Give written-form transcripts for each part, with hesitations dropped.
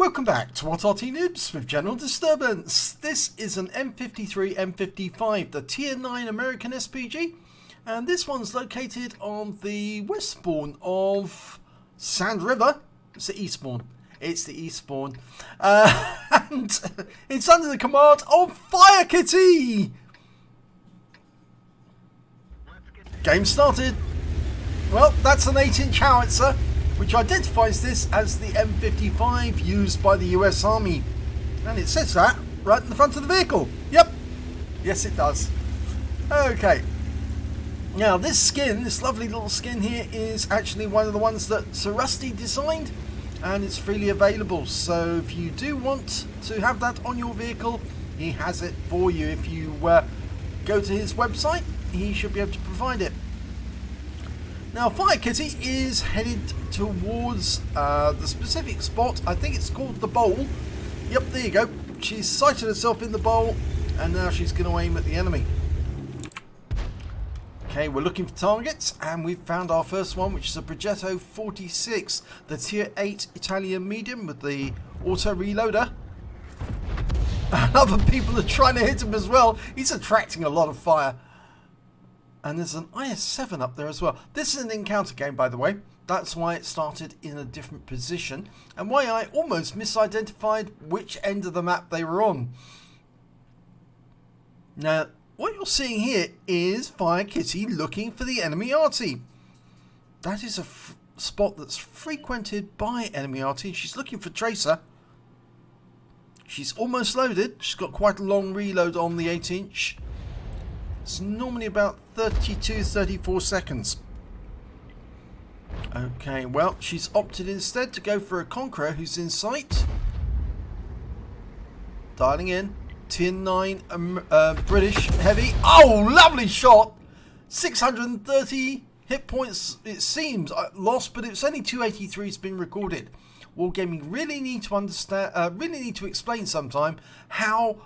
Welcome back to Arty Noobs with General Disturbance. This is an M53 M55, the Tier 9 American SPG, and this one's located on the west spawn of Sand River. It's the east spawn. It's the east spawn. And it's under the command of firekitty. Game started. Well, that's an 8-inch howitzer, which identifies this as the M55 used by the US Army. And it says that right in the front of the vehicle. Yep. Yes, it does. Okay. Now, this skin, this lovely little skin here, is actually one of the ones that Sir Rusty designed, and it's freely available. So if you do want to have that on your vehicle, he has it for you. If you go to his website, he should be able to provide it. Now, firekitty is headed towards the specific spot. I think it's called the bowl. Yep, there you go. She's sighted herself in the bowl, and now she's going to aim at the enemy. Okay, we're looking for targets, and we've found our first one, which is a Progetto 46, the Tier 8 Italian medium with the auto reloader. And other people are trying to hit him as well. He's attracting a lot of fire. And there's an IS-7 up there as well. This is an encounter game, by the way. That's why it started in a different position, and why I almost misidentified which end of the map they were on. Now, what you're seeing here is firekitty looking for the enemy Arty. That is a spot that's frequented by enemy Arty. She's looking for Tracer. She's almost loaded. She's got quite a long reload on the 8-inch. It's normally about 32-34 seconds. Okay, well, she's opted instead to go for a Conqueror who's in sight. Dialing in. Tier 9 British heavy. Oh, lovely shot! 630 hit points, it seems, lost, but it's only 283 has been recorded. Wargaming really need to understand, really need to explain sometime how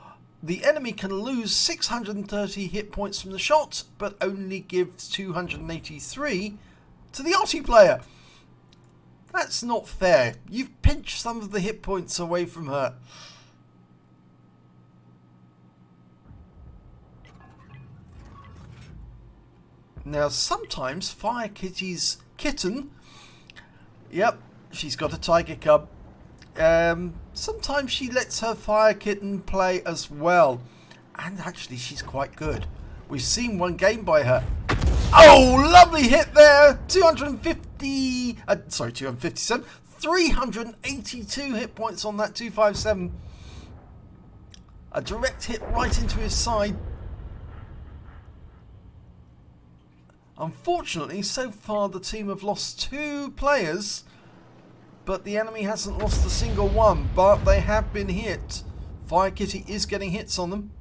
the enemy can lose 630 hit points from the shot, but only give 283 to the Arty player. That's not fair. You've pinched some of the hit points away from her. Now, sometimes firekitty's kitten, yep, she's got a tiger cub. Sometimes she lets her fire kitten play as well, and actually she's quite good. We've seen one game by her. Oh, lovely hit there. 257, 382 hit points on that 257. A direct hit right into his side. Unfortunately, so far the team have lost 2 players, but the enemy hasn't lost a single one, but they have been hit. Firekitty is getting hits on them.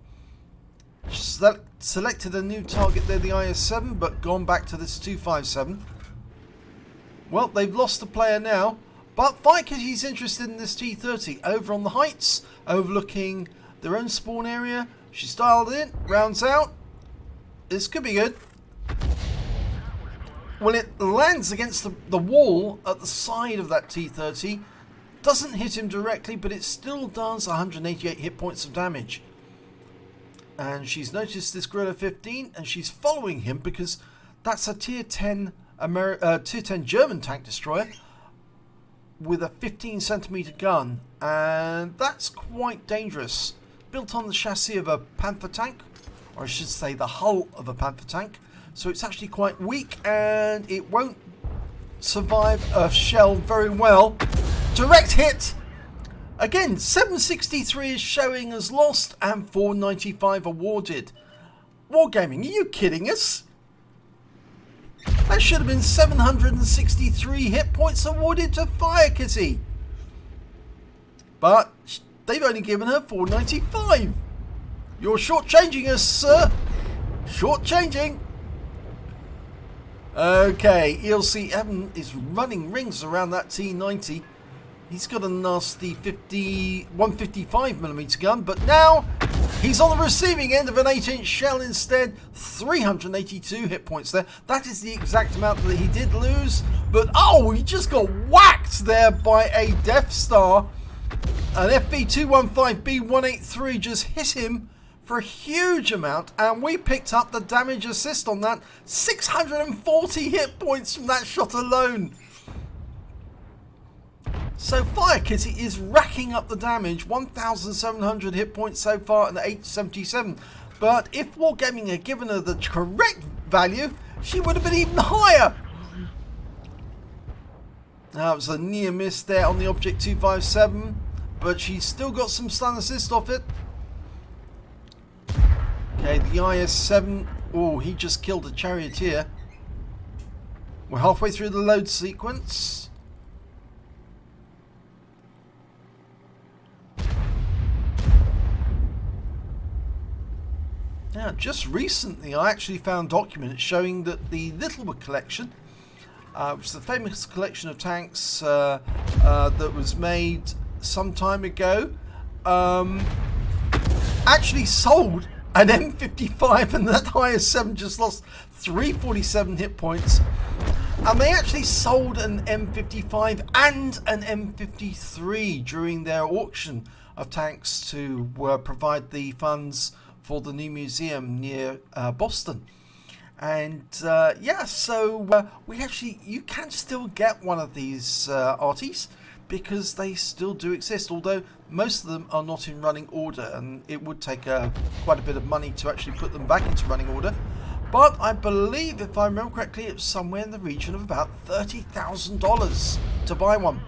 Selected a new target there, the IS-7, but gone back to this 257. Well, they've lost a player now, but firekitty's interested in this T-30 over on the heights, overlooking their own spawn area. She's dialed in, rounds out. This could be good. Well, it lands against the wall at the side of that T-30. Doesn't hit him directly, but it still does 188 hit points of damage. And she's noticed this Gorilla 15, and she's following him because that's a Tier 10 German tank destroyer with a 15cm gun, and that's quite dangerous. Built on the chassis of a Panther tank, or I should say the hull of a Panther tank. So it's actually quite weak, and it won't survive a shell very well. Direct hit! Again, 763 is showing as lost, and 495 awarded. Wargaming, are you kidding us? That should have been 763 hit points awarded to firekitty. But they've only given her 495. You're shortchanging us, sir. Shortchanging. Okay, ELC Evan is running rings around that T90. He's got a nasty 155mm gun, but now he's on the receiving end of an 8-inch shell instead. 382 hit points there. That is the exact amount that he did lose, but oh, he just got whacked there by a Death Star. An FV215B183 just hit him for a huge amount, and we picked up the damage assist on that. 640 hit points from that shot alone. So firekitty is racking up the damage. 1,700 hit points so far and 877. But if Wargaming had given her the correct value, she would have been even higher. That was a near miss there on the Object 257, but she's still got some stun assist off it. Okay, the IS-7, oh, he just killed a charioteer. We're halfway through the load sequence. Now, just recently I actually found documents showing that the Littlewood collection, which is the famous collection of tanks that was made some time ago, actually sold an M55, and that IS-7 just lost 347 hit points. And they actually sold an M55 and an M53 during their auction of tanks to provide the funds for the new museum near Boston. And yeah, so you can still get one of these Artys, because they still do exist, although most of them are not in running order, and it would take quite a bit of money to actually put them back into running order. But I believe, if I remember correctly, it's somewhere in the region of about $30,000 to buy one.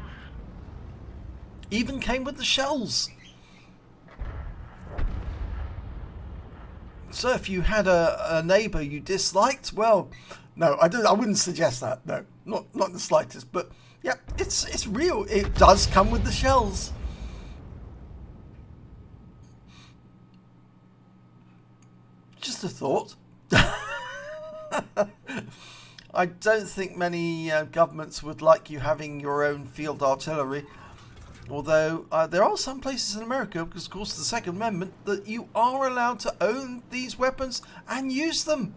Even came with the shells. So if you had a neighbour you disliked, well, no, I wouldn't suggest that. No, not in the slightest. But yeah, it's real. It does come with the shells. Just a thought. I don't think many governments would like you having your own field artillery. Although there are some places in America, because of course the Second Amendment, that you are allowed to own these weapons and use them.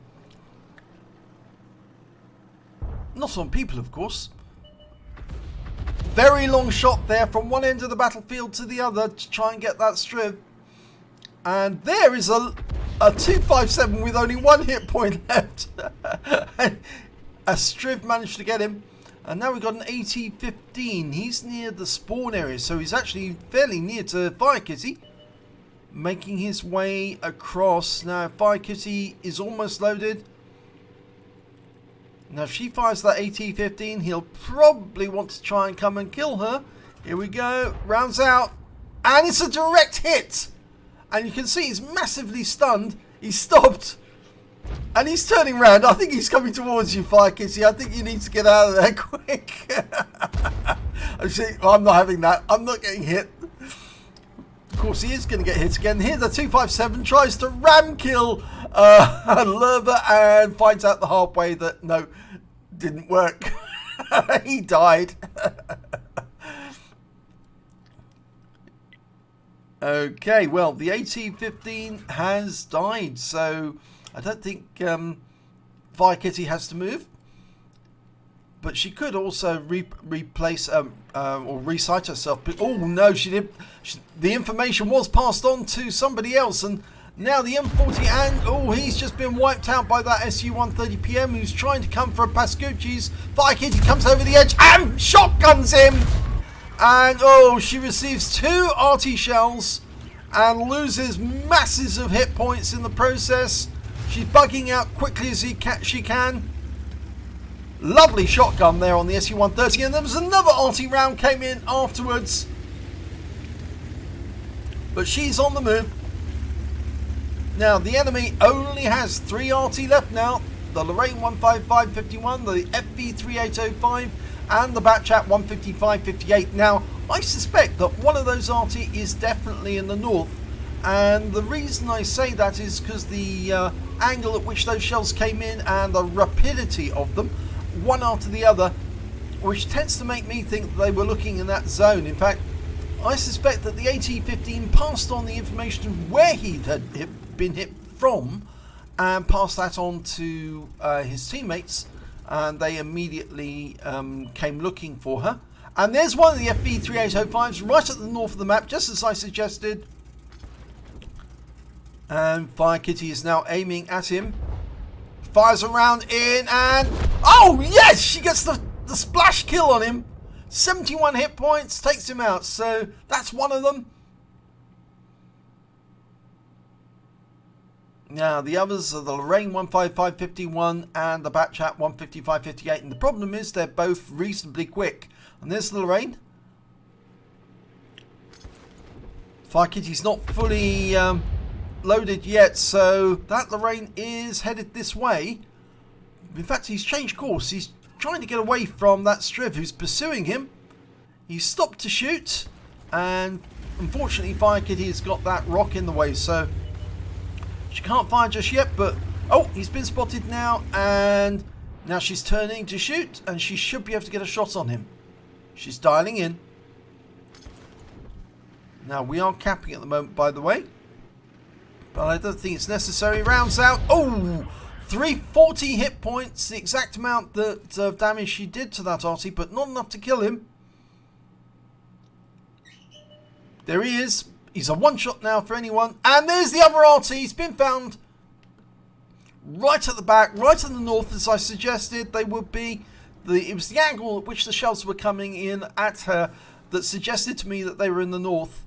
Not on people, of course. Very long shot there from one end of the battlefield to the other to try and get that Striv. And there is a 257 with only one hit point left. A Striv managed to get him. And now we've got an AT-15. He's near the spawn area, so he's actually fairly near to firekitty. Making his way across. Now firekitty is almost loaded. Now if she fires that AT-15, he'll probably want to try and come and kill her. Here we go. Rounds out. And it's a direct hit. And you can see he's massively stunned. He's stopped. And he's turning around. I think he's coming towards you, firekitty. I think you need to get out of there quick. I'm not having that. I'm not getting hit. Of course, he is going to get hit again. Here, the 257 tries to ram kill Lerva and finds out the hard way that, no, didn't work. He died. Okay, well, the AT-15 has died, so I don't think firekitty has to move, but she could also replace or recite herself. But oh no, she did. The information was passed on to somebody else, and now the M40 and he's just been wiped out by that SU-130 PM who's trying to come for a Pascucci's. Firekitty comes over the edge and shotguns him, and she receives 2 Arty shells and loses masses of hit points in the process. She's bugging out quickly as she can. Lovely shotgun there on the SU-130, and there was another Arty round came in afterwards. But she's on the move. Now the enemy only has 3 Arty left now. The Lorraine 155-51, the FV3805, and the Batchat 155-58. Now I suspect that one of those Arty is definitely in the north. And the reason I say that is because the angle at which those shells came in and the rapidity of them, one after the other, which tends to make me think that they were looking in that zone. In fact, I suspect that the AT-15 passed on the information of where he had been hit from and passed that on to his teammates, and they immediately came looking for her. And there's one of the FB3805s right at the north of the map, just as I suggested. And firekitty is now aiming at him. Fires a round in and... oh, yes! She gets the splash kill on him. 71 hit points, takes him out. So that's one of them. Now, the others are the Lorraine 15551 and the Batchat 15558. And the problem is they're both reasonably quick. And there's the Lorraine. Firekitty's not fully loaded yet, so that Lorraine is headed this way. In fact, he's changed course. He's trying to get away from that Striv who's pursuing him. He's stopped to shoot, and unfortunately firekitty has got that rock in the way, so she can't fire just yet. But oh, he's been spotted now, and now she's turning to shoot, and she should be able to get a shot on him. She's dialing in. Now, we are capping at the moment, by the way, but I don't think it's necessary. Rounds out. Oh, 340 hit points, the exact amount that of damage she did to that Arty, but not enough to kill him. There he is. He's a one-shot now for anyone. And there's the other Arty. He's been found right at the back, right in the north, as I suggested they would be. It was the angle at which the shells were coming in at her that suggested to me that they were in the north.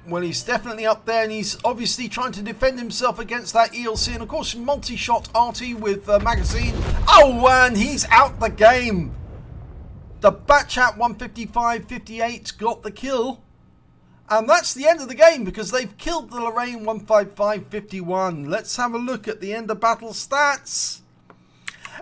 Well, he's definitely up there, and he's obviously trying to defend himself against that ELC, and of course multi-shot Arty with magazine. Oh, and he's out the game. The Batchat 155-58 got the kill, and that's the end of the game because they've killed the Lorraine 155-51. Let's have a look at the end of battle stats.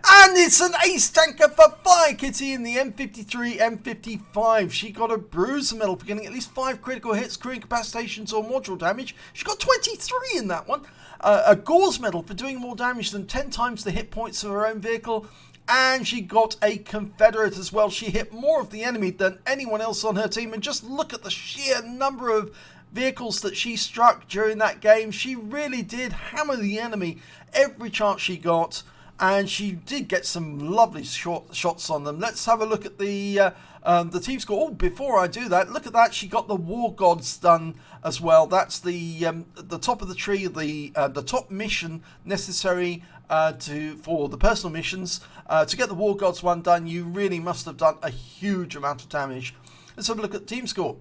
And it's an ace tanker for firekitty in the M53, M55. She got a bruiser medal for getting at least 5 critical hits, crew incapacitations or module damage. She got 23 in that one. A Gore's medal for doing more damage than 10 times the hit points of her own vehicle. And she got a Confederate as well. She hit more of the enemy than anyone else on her team. And just look at the sheer number of vehicles that she struck during that game. She really did hammer the enemy every chance she got. And she did get some lovely shots on them. Let's have a look at the team score. Oh, before I do that, look at that. She got the War Gods done as well. That's the top of the tree, the top mission necessary for the personal missions. To get the War Gods one done, you really must have done a huge amount of damage. Let's have a look at the team score.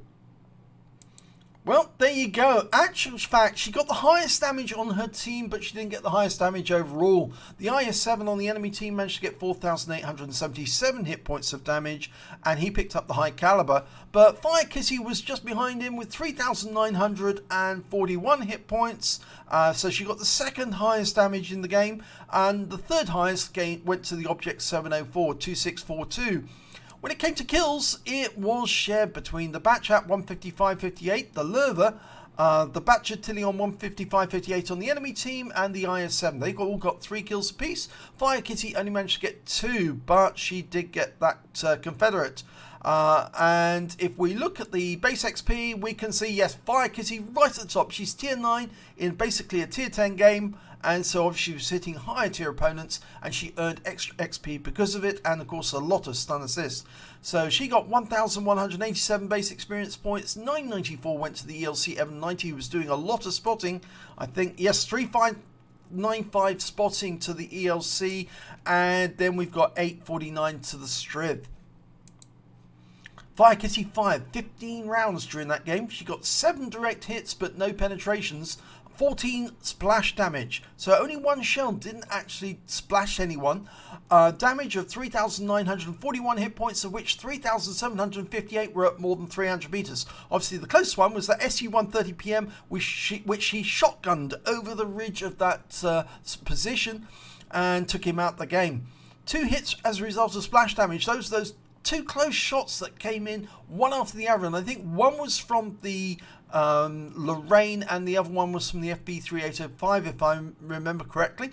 Well, there you go. Actual fact, she got the highest damage on her team, but she didn't get the highest damage overall. The IS-7 on the enemy team managed to get 4,877 hit points of damage, and he picked up the high caliber. But firekitty was just behind him with 3,941 hit points, so she got the second highest damage in the game, and the third highest went to the Object 704, 2642. When it came to kills, it was shared between the Batchat 155-58, the Lerva, the Batchattillion 155-58 on the enemy team, and the IS-7. They all got 3 kills apiece. firekitty only managed to get 2, but she did get that Confederate. And if we look at the base XP, we can see, yes, firekitty right at the top. She's tier 9 in basically a tier 10 game. And so obviously she was hitting higher tier opponents, and she earned extra XP because of it, and of course a lot of stun assists. So she got 1,187 base experience points, 994 went to the ELC Evan 90, who was doing a lot of spotting. I think, yes, 3595 spotting to the ELC, and then we've got 849 to the Striv. firekitty fired 15 rounds during that game. She got 7 direct hits but no penetrations. 14 splash damage, so only one shell didn't actually splash anyone. Damage of 3,941 hit points, of which 3,758 were at more than 300 meters. Obviously the closest one was the SU-130 PM, which she shotgunned over the ridge of that position and took him out the game. 2 hits as a result of splash damage. Those 2 close shots that came in one after the other, and I think one was from the Lorraine and the other one was from the FB3805, if I remember correctly.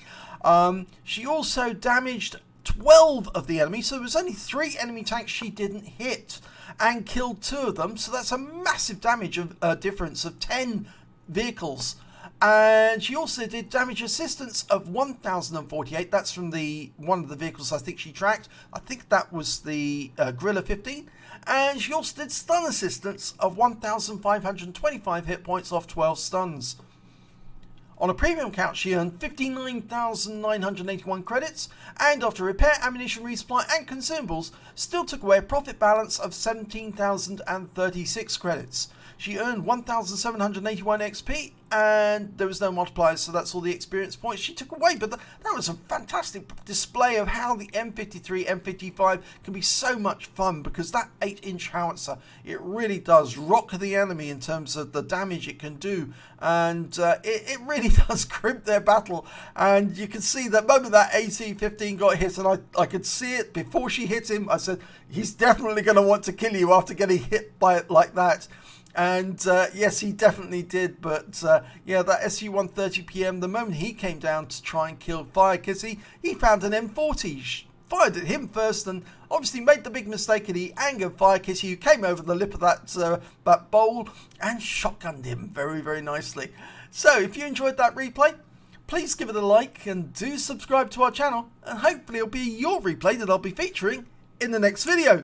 She also damaged 12 of the enemy, so there was only 3 enemy tanks she didn't hit, and killed 2 of them, so that's a massive damage of difference of 10 vehicles. And she also did damage assistance of 1048. That's from one of the vehicles I think she tracked. I think that was the Gorilla 15. And she also did stun assistance of 1525 hit points off 12 stuns. On a premium count, she earned 59,981 credits, and after repair, ammunition resupply and consumables, still took away a profit balance of 17,036 credits. She earned 1,781 XP, and there was no multipliers, so that's all the experience points she took away. But that was a fantastic display of how the M53, M55 can be so much fun, because that 8-inch howitzer, it really does rock the enemy in terms of the damage it can do, and it really does crimp their battle. And you can see the moment that AC-15 got hit, and I could see it before she hit him. I said, he's definitely going to want to kill you after getting hit by it like that. And yes, he definitely did. But yeah, that SU-130 PM, the moment he came down to try and kill firekitty, he found an M40, fired at him first, and obviously made the big mistake, and he angered firekitty, who came over the lip of that bowl and shotgunned him very, very nicely. So if you enjoyed that replay, please give it a like and do subscribe to our channel, and hopefully it'll be your replay that I'll be featuring in the next video.